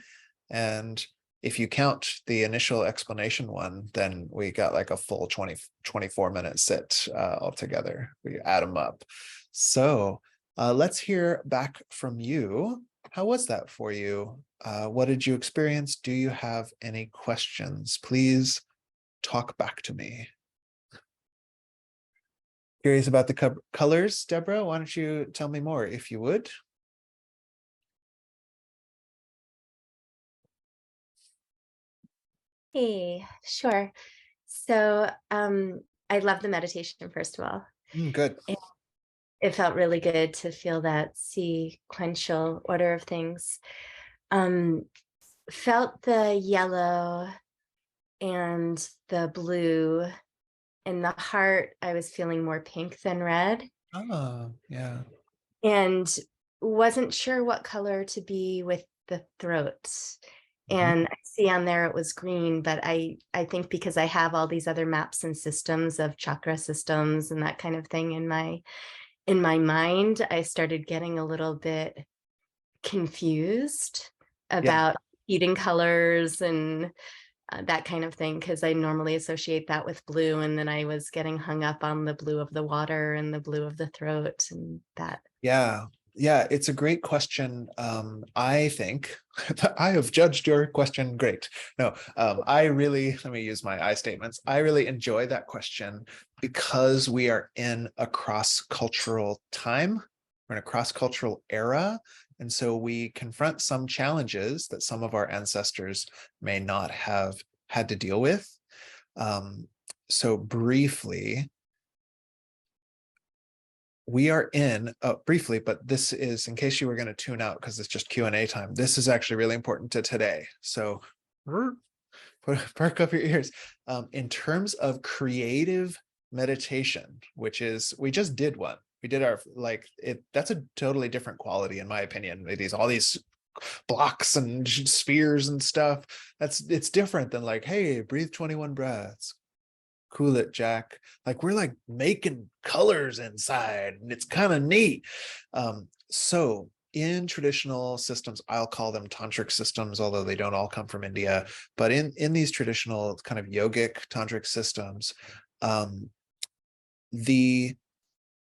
And if you count the initial explanation one, then we got like a full 24-minute sit altogether. We add them up. So let's hear back from you. How was that for you? What did you experience? Do you have any questions? Please talk back to me. Curious about the colors, Deborah? Why don't you tell me more, if you would? Hey, sure. So, I love the meditation, first of all. Good. It, it felt really good to feel that sequential order of things. Um, Felt the yellow and the blue. In the heart, I was feeling more pink than red, Oh, yeah. and wasn't sure what color to be with the throat. Mhm. And I see on there it was green, but I think because I have all these other maps and systems of chakra systems and that kind of thing in my mind, I started getting a little bit confused Yeah. about eating colors and that kind of thing, because I normally associate that with blue, and then I was getting hung up on the blue of the water and the blue of the throat and that. Yeah. Yeah, it's a great question. I think I have judged your question great. No, I really, let me use my I statements. I really enjoy that question because we are in a cross-cultural time. We're in a cross-cultural era. And so we confront some challenges that some of our ancestors may not have had to deal with. So briefly, we are in briefly, but this is in case you were going to tune out because it's just Q&A time. This is actually really important to today. So perk up your ears. In terms of creative meditation, which is, we just did one. We did our, like, it, that's a totally different quality in my opinion. All these blocks and spheres and stuff. It's different than like, hey, breathe 21 breaths. Cool it, Jack. Like, we're like making colors inside and it's kind of neat. So in traditional systems, I'll call them tantric systems, although they don't all come from India, but in these traditional kind of yogic tantric systems, um, the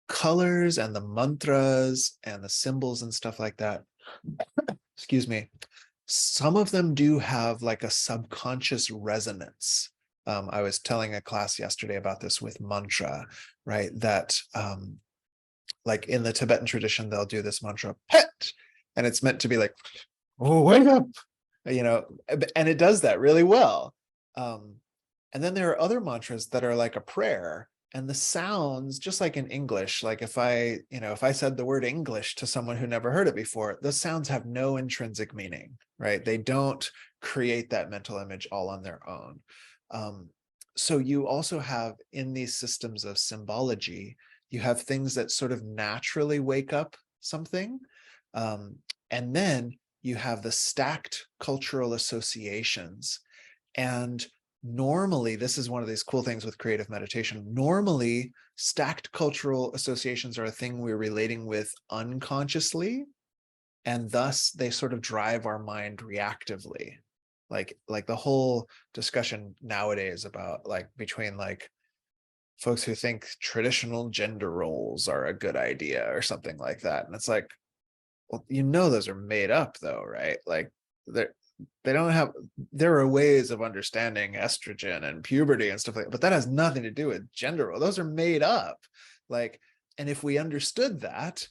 colors and the mantras and the symbols and stuff like that, excuse me, some of them do have like a subconscious resonance. I was telling a class yesterday about this with mantra, right? That like in the Tibetan tradition, they'll do this mantra, pet, and it's meant to be like, oh, wake up, you know, and it does that really well. And then there are other mantras that are like a prayer, and the sounds, just like in English, like if I said the word English to someone who never heard it before, the sounds have no intrinsic meaning, right? They don't create that mental image all on their own. So you also have in these systems of symbology, you have things that sort of naturally wake up something. And then you have the stacked cultural associations. And normally, this is one of these cool things with creative meditation. Normally, stacked cultural associations are a thing we're relating with unconsciously, and thus they sort of drive our mind reactively. Like the whole discussion nowadays about like between like folks who think traditional gender roles are a good idea or something like that. And it's like, well, those are made up though, right? Like they don't have, there are ways of understanding estrogen and puberty and stuff like that, but that has nothing to do with gender role. Those are made up. Like, and if we understood that,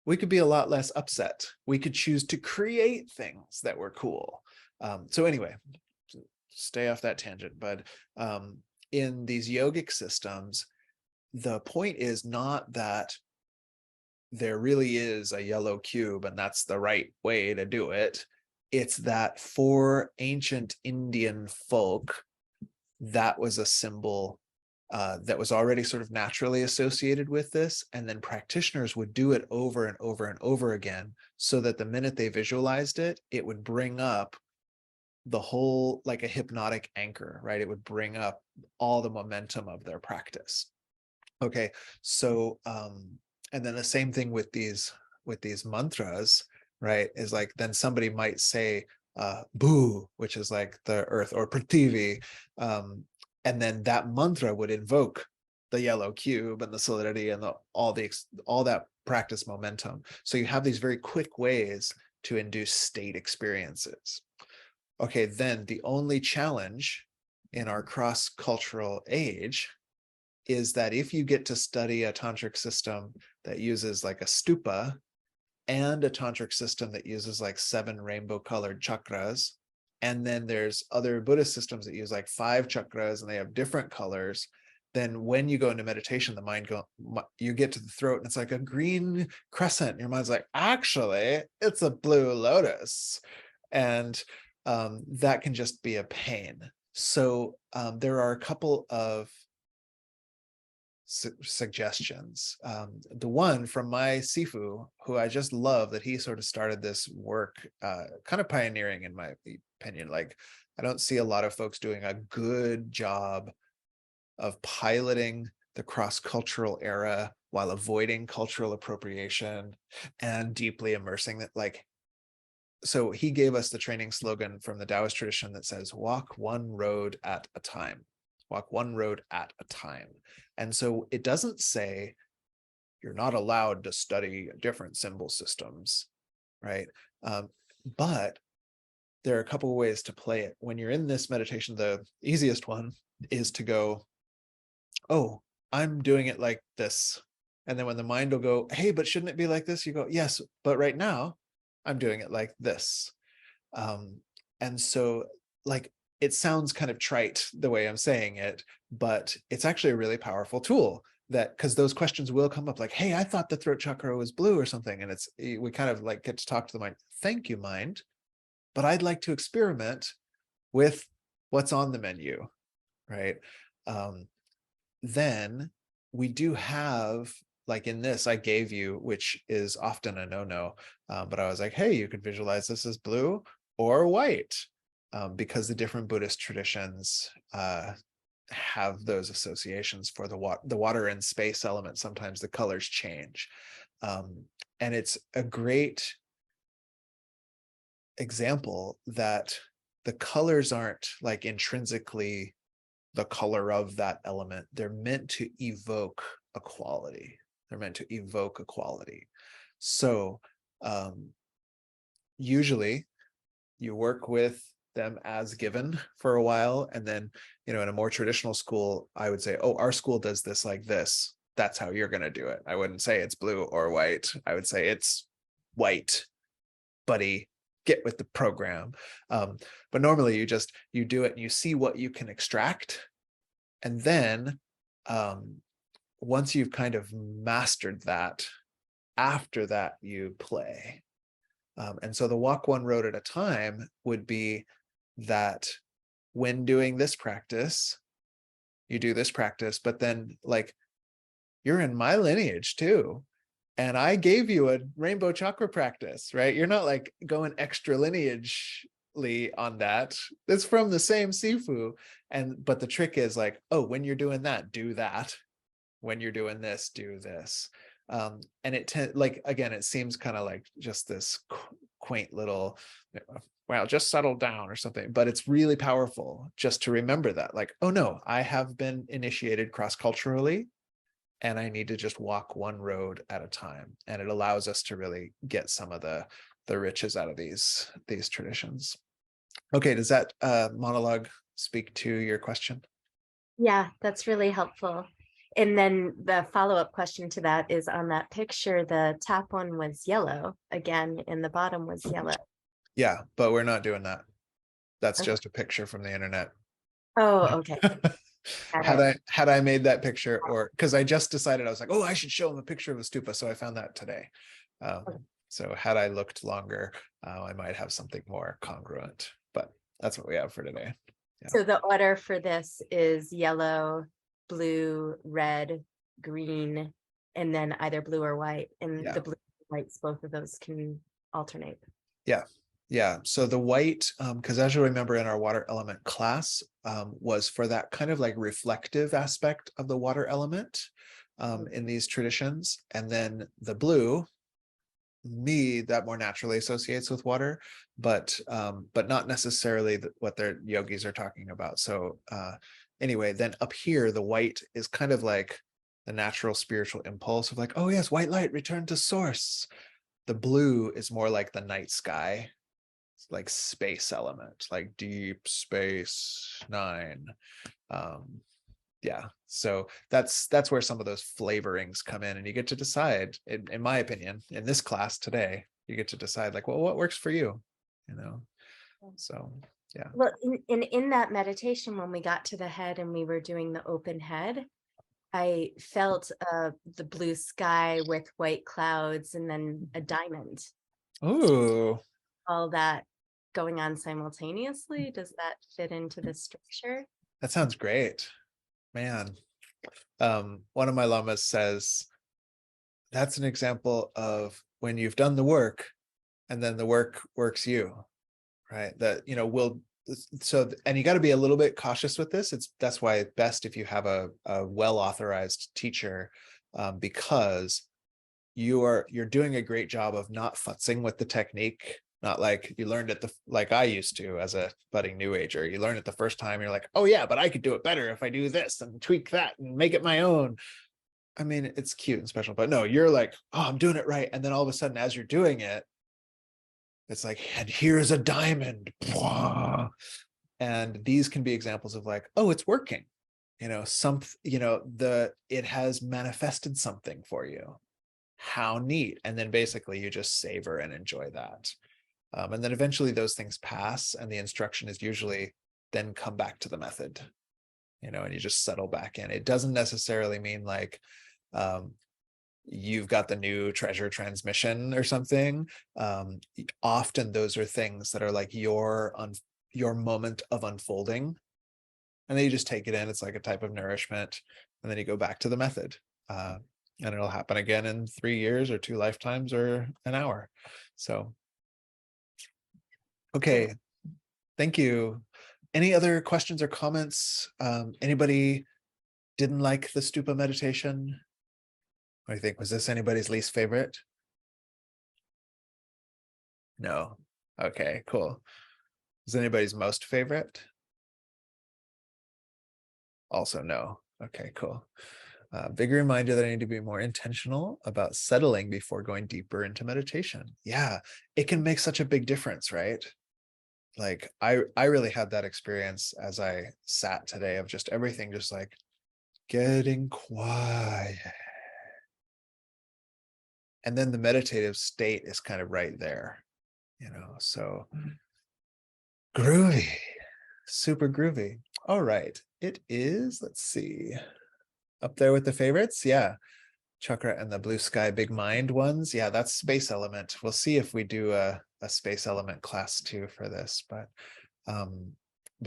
we could be a lot less upset. We could choose to create things that were cool. So anyway, stay off that tangent, but in these yogic systems, the point is not that there really is a yellow cube and that's the right way to do it. It's that for ancient Indian folk, that was a symbol that was already sort of naturally associated with this. And then practitioners would do it over and over and over again, so that the minute they visualized it, it would bring up the whole, like a hypnotic anchor, right? It would bring up all the momentum of their practice. Okay, so and then the same thing with these mantras, right? Is like then somebody might say boo, which is like the earth, or prithvi, and then that mantra would invoke the yellow cube and the solidity and all that practice momentum. So you have these very quick ways to induce state experiences. Okay, then the only challenge in our cross-cultural age is that if you get to study a tantric system that uses like a stupa and a tantric system that uses like 7 rainbow colored chakras, and then there's other Buddhist systems that use like 5 chakras and they have different colors, then when you go into meditation, the mind you get to the throat and it's like a green crescent, and your mind's like, actually it's a blue lotus. And that can just be a pain. So there are a couple of suggestions. The one from my Sifu, who I just love, that he sort of started this work, kind of pioneering in my opinion. Like, I don't see a lot of folks doing a good job of piloting the cross-cultural era while avoiding cultural appropriation and deeply immersing that. Like, so he gave us the training slogan from the Taoist tradition that says, walk one road at a time. Walk one road at a time. And so it doesn't say you're not allowed to study different symbol systems, right? But there are a couple of ways to play it. When you're in this meditation, the easiest one is to go, oh, I'm doing it like this. And then when the mind will go, hey, but shouldn't it be like this? You go, yes, but right now I'm doing it like this. And so, like, it sounds kind of trite the way I'm saying it, but it's actually a really powerful tool, that because those questions will come up like, hey, I thought the throat chakra was blue or something. And we kind of like get to talk to the mind. Thank you, mind, but I'd like to experiment with what's on the menu, right? Then we do have, like in this I gave you, which is often a no-no, but I was like, hey, you could visualize this as blue or white, because the different Buddhist traditions have those associations for the water and space element. Sometimes the colors change, and it's a great example that the colors aren't like intrinsically the color of that element. They're meant to evoke a quality. They're meant to evoke a quality. So usually you work with them as given for a while, and then, you know, in a more traditional school, I would say, oh, our school does this like this, that's how you're going to do it. I wouldn't say it's blue or white. I would say it's white, buddy, get with the program. But normally you do it and you see what you can extract, and then once you've kind of mastered that, after that you play. And so the walk one road at a time would be that when doing this practice, you do this practice, but then like you're in my lineage too. And I gave you a rainbow chakra practice, right? You're not like going extra lineagely on that. It's from the same Sifu. But the trick is like, oh, when you're doing that, do that. When you're doing this, do this. And like, again, it seems kind of like just this quaint little, well, just settle down or something, but it's really powerful just to remember that, like, oh no, I have been initiated cross-culturally, and I need to just walk one road at a time. And it allows us to really get some of the riches out of these traditions. Okay, does that monologue speak to your question? Yeah, that's really helpful. And then the follow-up question to that is, on that picture, the top one was yellow again, and the bottom was yellow. Yeah, but we're not doing that. That's Okay. just a picture from the internet. Oh, okay. Had I made that picture, or because I just decided, I was like, oh, I should show him a picture of a stupa, so I found that today. So had I looked longer, I might have something more congruent, but that's what we have for today. Yeah. So the order for this is yellow, blue, red, green, and then either blue or white. And Yeah. the blue and whites, both of those can alternate. Yeah. Yeah. So the white, because as you remember in our water element class, was for that kind of like reflective aspect of the water element in these traditions. And then the blue, that more naturally associates with water, but not necessarily what their yogis are talking about. So anyway, then up here, the white is kind of like the natural spiritual impulse of like, oh yes, white light, return to source. The blue is more like the night sky, like space element, like Deep Space Nine. Yeah, so that's where some of those flavorings come in, and you get to decide, in my opinion, in this class today, you get to decide like, well, what works for you, you know? So yeah. Well, in that meditation, when we got to the head and we were doing the open head, I felt the blue sky with white clouds and then a diamond. Oh, All that going on simultaneously. Does that fit into the structure? that sounds great, man. One of my lamas says that's an example of when you've done the work and then the work works you, right? That, you know, and you got to be a little bit cautious with this. That's why it's best if you have a well authorized teacher, because you're doing a great job of not futzing with the technique. Not like you learned it like I used to as a budding new ager. You learn it the first time, you're like, oh yeah, but I could do it better if I do this and tweak that and make it my own. I mean, it's cute and special, but no, you're like, oh, I'm doing it right. And then all of a sudden, as you're doing it, it's like, and here's a diamond. And these can be examples of like, oh, it's working. You know, it has manifested something for you. How neat. And then basically you just savor and enjoy that. And then eventually those things pass, and the instruction is usually then come back to the method, you know, and you just settle back in. It doesn't necessarily mean like you've got the new treasure transmission or something. Often those are things that are like your moment of unfolding, and then you just take it in. It's like a type of nourishment, and then you go back to the method, and it'll happen again in 3 years or 2 lifetimes or an hour. So okay, thank you. Any other questions or comments? Anybody didn't like the stupa meditation? What do you think? Was this anybody's least favorite? No. Okay, cool. Was anybody's most favorite? Also no. Okay, cool. Big reminder that I need to be more intentional about settling before going deeper into meditation. Yeah, it can make such a big difference, right? Like I really had that experience as I sat today of just everything just like getting quiet. And then the meditative state is kind of right there, so groovy, super groovy. All right, it is, let's see, up there with the favorites. Yeah, chakra and the blue sky big mind ones. Yeah, that's space element. We'll see if we do a space element class too for this, but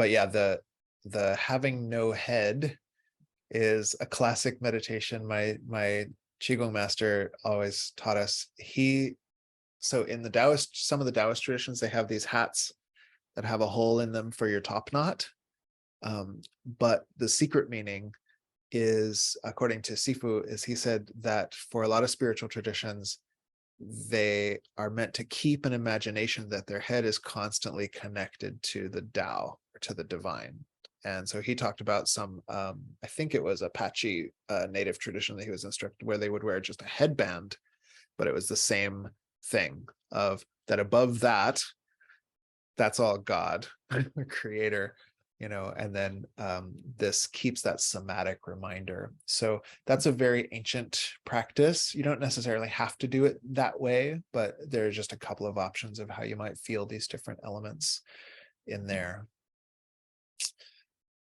yeah, the having no head is a classic meditation. My qigong master always taught us. So in the Taoist, some of the Taoist traditions, they have these hats that have a hole in them for your top knot, but the secret meaning is, according to Sifu, is he said that for a lot of spiritual traditions, they are meant to keep an imagination that their head is constantly connected to the Tao or to the divine. And so he talked about some, I think it was Apache native tradition that he was instructed, where they would wear just a headband, but it was the same thing of that above that, that's all God, the creator, and then this keeps that somatic reminder. So that's a very ancient practice. You don't necessarily have to do it that way, but there's just a couple of options of how you might feel these different elements in there.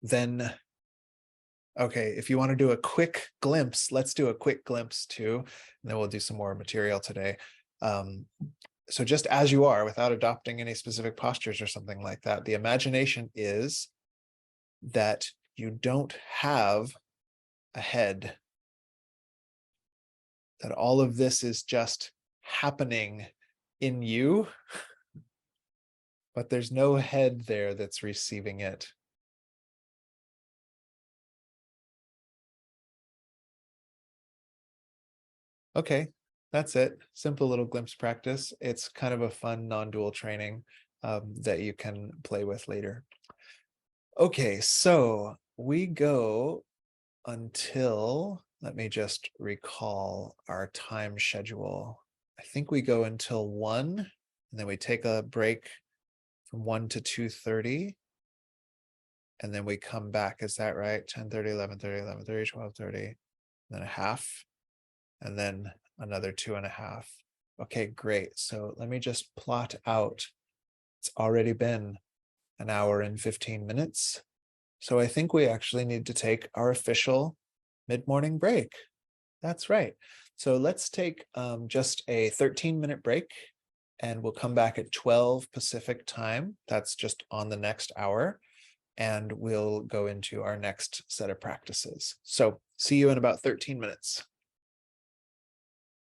Then, okay, if you want to do a quick glimpse, let's do a quick glimpse too, and then we'll do some more material today. So just as you are, without adopting any specific postures or something like that, the imagination is that you don't have a head, that all of this is just happening in you, but there's no head there that's receiving it. Okay, that's it. Simple little glimpse practice. It's kind of a fun non-dual training that you can play with later. Okay, so we go until, let me just recall our time schedule. I think we go until 1, and then we take a break from 1 to 2:30. And then we come back, is that right? 10:30, 11:30, 11:30, 12:30, then a half, and then another 2.5. Okay, great. So let me just plot out. It's already been an hour and 15 minutes. So I think we actually need to take our official mid-morning break. That's right. So let's take just a 13-minute break, and we'll come back at 12 Pacific time. That's just on the next hour. And we'll go into our next set of practices. So see you in about 13 minutes.